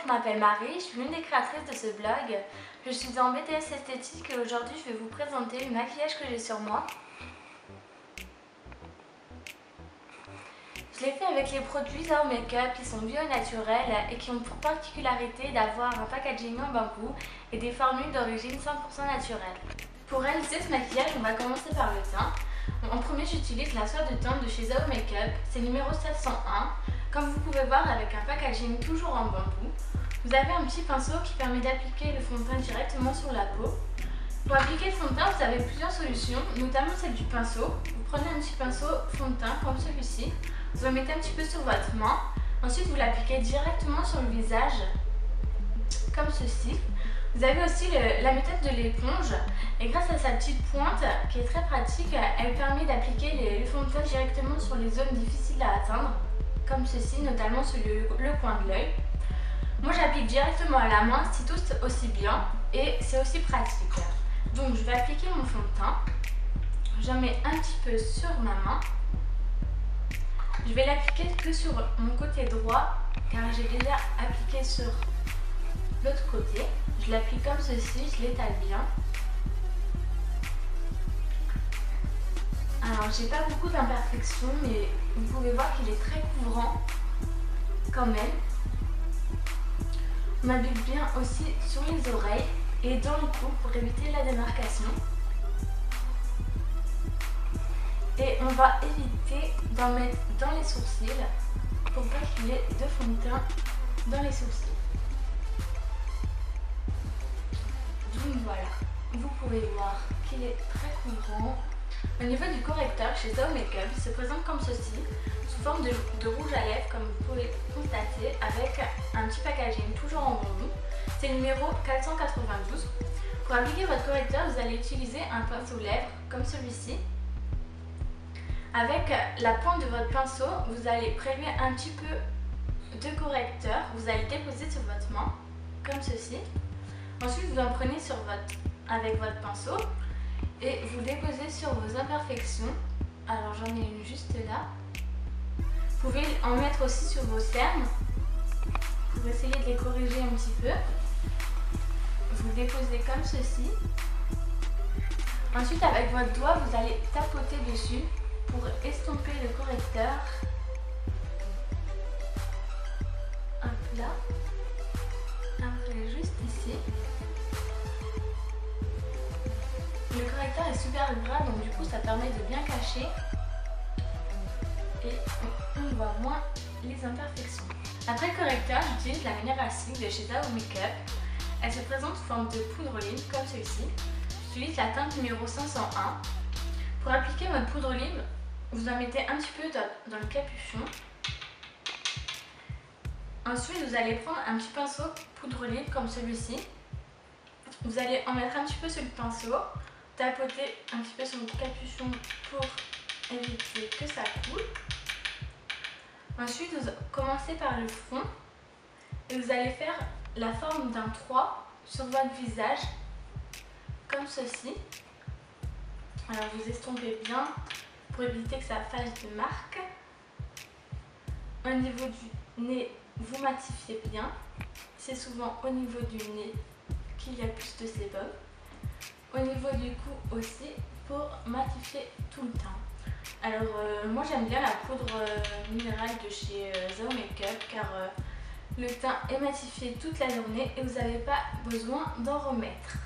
je m'appelle Marie, je suis l'une des créatrices de ce blog. Je suis en BTS esthétique et aujourd'hui je vais vous présenter le maquillage que j'ai sur moi. Je l'ai fait avec les produits Zao Makeup qui sont bio et naturels et qui ont pour particularité d'avoir un packaging en bambou et des formules d'origine 100% naturelle. Pour réaliser ce maquillage, on va commencer par le teint. En premier, j'utilise la soie de teint de chez Zao Makeup, c'est numéro 701. Comme vous pouvez voir, avec un packaging toujours en bambou. Vous avez un petit pinceau qui permet d'appliquer le fond de teint directement sur la peau. Pour appliquer le fond de teint, vous avez plusieurs solutions, notamment celle du pinceau. Vous prenez un petit pinceau fond de teint comme celui-ci, vous le mettez un petit peu sur votre main. Ensuite, vous l'appliquez directement sur le visage, comme ceci. Vous avez aussi la méthode de l'éponge et grâce à sa petite pointe qui est très pratique, elle permet d'appliquer le fond de teint directement sur les zones difficiles à atteindre, comme ceci, notamment sur le coin de l'œil. Moi j'applique directement à la main, c'est tout aussi bien et c'est aussi pratique. Donc je vais appliquer mon fond de teint, j'en mets un petit peu sur ma main. Je vais l'appliquer que sur mon côté droit car j'ai déjà appliqué sur l'autre côté. Je l'applique comme ceci, je l'étale bien. Alors j'ai pas beaucoup d'imperfections mais vous pouvez voir qu'il est très couvrant quand même. On applique bien aussi sur les oreilles et dans le cou pour éviter la démarcation. Et on va éviter d'en mettre dans les sourcils pour pas qu'il y ait de fond de teint dans les sourcils. Donc voilà, vous pouvez voir qu'il est très couvrant. Au niveau du correcteur, chez Zao Makeup, il se présente comme ceci, sous forme de rouge à lèvres, comme vous pouvez constater, avec un petit packaging toujours en bambou. C'est le numéro 492. Pour appliquer votre correcteur, vous allez utiliser un pinceau lèvres comme celui-ci. Avec la pointe de votre pinceau, vous allez prélever un petit peu de correcteur. Vous allez déposer sur votre main, comme ceci. Ensuite, vous en prenez avec votre pinceau et vous déposez sur vos imperfections. Alors j'en ai une juste là. Vous pouvez en mettre aussi sur vos cernes pour essayer de les corriger un petit peu. Vous déposez comme ceci. Ensuite, avec votre doigt, vous allez tapoter dessus pour estomper le correcteur. Hop là. Après, juste ici. Le correcteur est super gras, donc du coup ça permet de bien cacher et on voit moins les imperfections. Après le correcteur, j'utilise la minéralistique de chez Zao Makeup. Elle se présente sous forme de poudre libre comme celle-ci. J'utilise la teinte numéro 501. Pour appliquer votre poudre libre, vous en mettez un petit peu dans le capuchon. Ensuite, vous allez prendre un petit pinceau poudre libre comme celui-ci. Vous allez en mettre un petit peu sur le pinceau, tapoter un petit peu sur le capuchon pour éviter que ça coule. Ensuite, vous commencez par le front et vous allez faire la forme d'un 3 sur votre visage, comme ceci. Alors vous estompez bien pour éviter que ça fasse de marques. Au niveau du nez, vous matifiez bien. C'est souvent au niveau du nez qu'il y a plus de sébum. Au niveau du cou aussi, pour matifier tout le teint. Alors moi j'aime bien la poudre minérale de chez Zao Makeup car le teint est matifié toute la journée et vous n'avez pas besoin d'en remettre.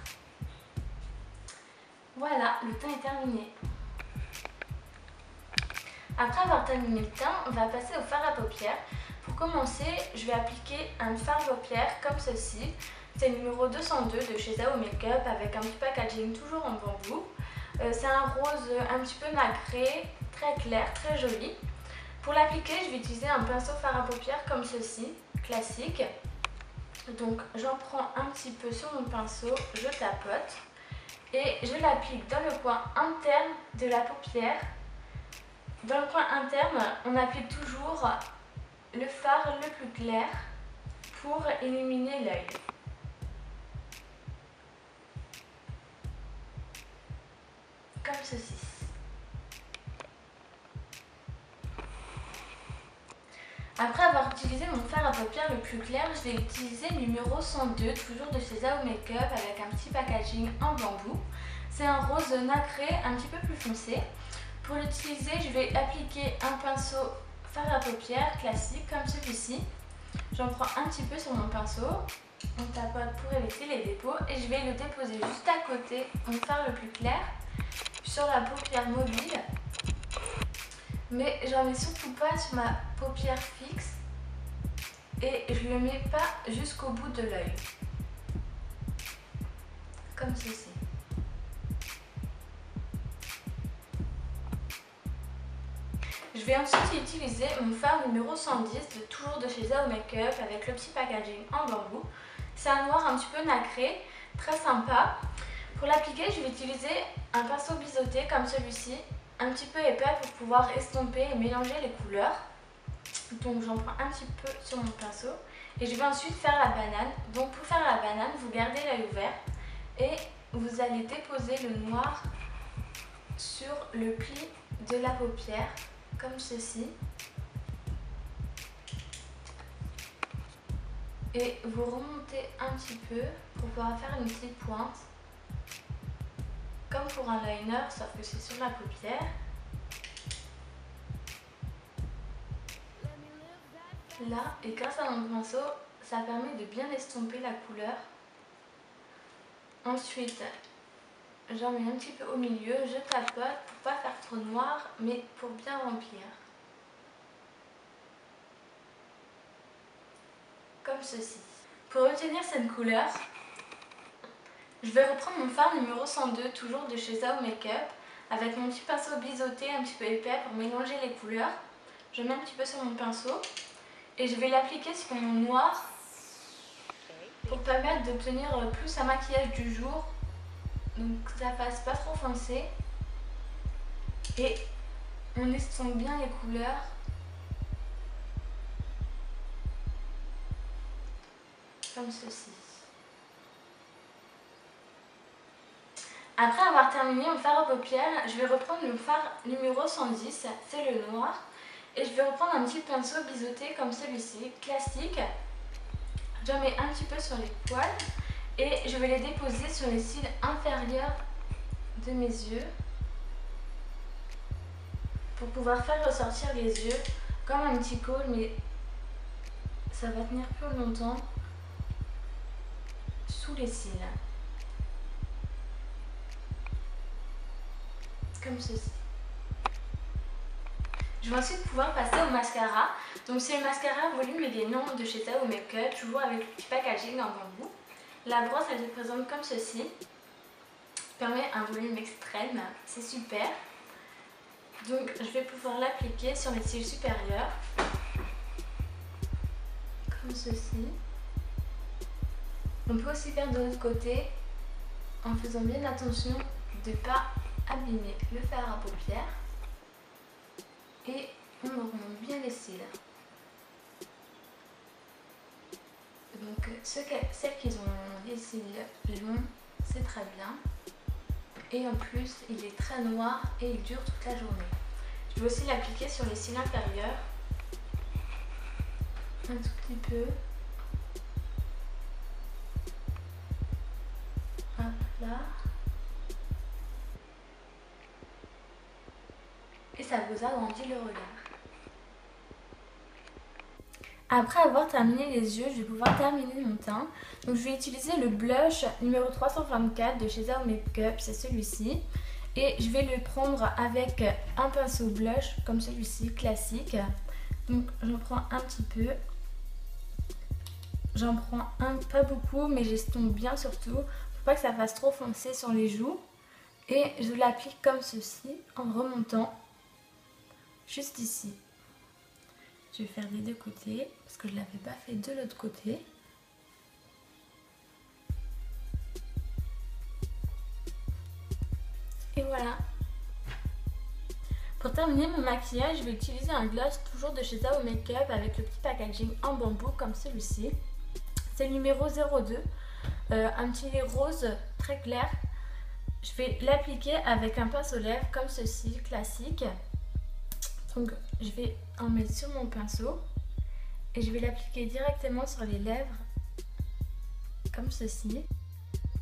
Voilà, le teint est terminé. Après avoir terminé le teint, on va passer au fard à paupières. Pour commencer, je vais appliquer un fard à paupières comme ceci. C'est le numéro 202 de chez Zao Makeup avec un petit packaging toujours en bambou. C'est un rose un petit peu nacré, très clair, très joli. Pour l'appliquer, je vais utiliser un pinceau fard à paupières comme ceci, classique. Donc j'en prends un petit peu sur mon pinceau, je tapote et je l'applique dans le coin interne de la paupière. Dans le coin interne, on applique toujours le fard le plus clair pour éliminer l'œil. Comme ceci. Après avoir utilisé mon fard à paupières le plus clair, je vais utiliser le numéro 102, toujours de chez Zao Makeup, avec un petit packaging en bambou. C'est un rose nacré, un petit peu plus foncé. Pour l'utiliser, je vais appliquer un pinceau fard à paupières classique comme celui-ci. J'en prends un petit peu sur mon pinceau, on tapote pour éviter les dépôts et je vais le déposer juste à côté, mon fard le plus clair, sur la paupière mobile. Mais j'en mets surtout pas sur ma paupière fixe et je le mets pas jusqu'au bout de l'œil, comme ceci. Je vais ensuite utiliser mon fard numéro 110, toujours de chez Zao Makeup, avec le petit packaging en bambou. C'est un noir un petit peu nacré, très sympa. Pour l'appliquer, je vais utiliser un pinceau biseauté comme celui-ci, un petit peu épais pour pouvoir estomper et mélanger les couleurs. Donc j'en prends un petit peu sur mon pinceau et je vais ensuite faire la banane. Donc pour faire la banane, vous gardez l'œil ouvert et vous allez déposer le noir sur le pli de la paupière comme ceci. Et vous remontez un petit peu pour pouvoir faire une petite pointe. Comme pour un liner, sauf que c'est sur la paupière. Là, et grâce à mon pinceau, ça permet de bien estomper la couleur. Ensuite, j'en mets un petit peu au milieu, je tapote pour pas faire trop noir, mais pour bien remplir. Comme ceci. Pour obtenir cette couleur, je vais reprendre mon fard numéro 102, toujours de chez Zao Makeup, avec mon petit pinceau biseauté un petit peu épais pour mélanger les couleurs. Je mets un petit peu sur mon pinceau et je vais l'appliquer sur mon noir pour permettre d'obtenir plus un maquillage du jour, donc que ça fasse pas trop foncé et on estompe bien les couleurs. Comme ceci. Après avoir terminé mon fard à paupières, je vais reprendre le fard numéro 110, c'est le noir, et je vais reprendre un petit pinceau biseauté comme celui-ci, classique. J'en mets un petit peu sur les poils et je vais les déposer sur les cils inférieurs de mes yeux pour pouvoir faire ressortir les yeux comme un petit col, mais ça va tenir plus longtemps sous les cils. Comme ceci. Je vais ensuite pouvoir passer au mascara. Donc c'est le mascara volume et gainant de chez Zao Makeup, toujours avec le petit packaging en bambou. La brosse elle se présente comme ceci. Permet un volume extrême, c'est super. Donc je vais pouvoir l'appliquer sur mes cils supérieurs. Comme ceci. On peut aussi faire de l'autre côté en faisant bien attention de ne pas abîmer le fard à paupières. Et on remonte bien les cils. Donc celles qui ont les cils longs, c'est très bien. Et en plus, il est très noir et il dure toute la journée. Je vais aussi l'appliquer sur les cils inférieurs. Un tout petit peu. Hop là. Et ça vous agrandit le regard. Après avoir terminé les yeux, je vais pouvoir terminer mon teint. Donc je vais utiliser le blush numéro 324 de chez Zao Makeup, c'est celui-ci. Et je vais le prendre avec un pinceau blush comme celui-ci, classique. Donc j'en prends un petit peu. J'en prends un, pas beaucoup, mais j'estompe bien surtout, pour pas que ça fasse trop foncé sur les joues. Et je l'applique comme ceci, en remontant. Juste ici. Je vais faire des deux côtés parce que je ne l'avais pas fait de l'autre côté. Et voilà. Pour terminer mon maquillage, je vais utiliser un gloss toujours de chez Zao Makeup avec le petit packaging en bambou comme celui-ci. C'est le numéro 02, un petit rose très clair. Je vais l'appliquer avec un pinceau lèvres comme ceci, classique. Donc je vais en mettre sur mon pinceau et je vais l'appliquer directement sur les lèvres, comme ceci.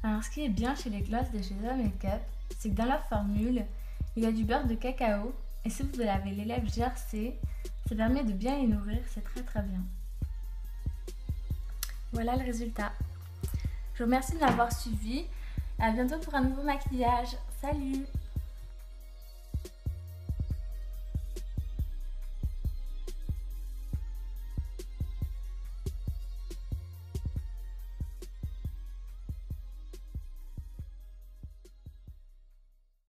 Alors ce qui est bien chez les glosses de chez The Makeup, c'est que dans leur formule, il y a du beurre de cacao, et si vous avez les lèvres gercées, ça permet de bien les nourrir, c'est très bien. Voilà le résultat. Je vous remercie de m'avoir suivi. À bientôt pour un nouveau maquillage. Salut!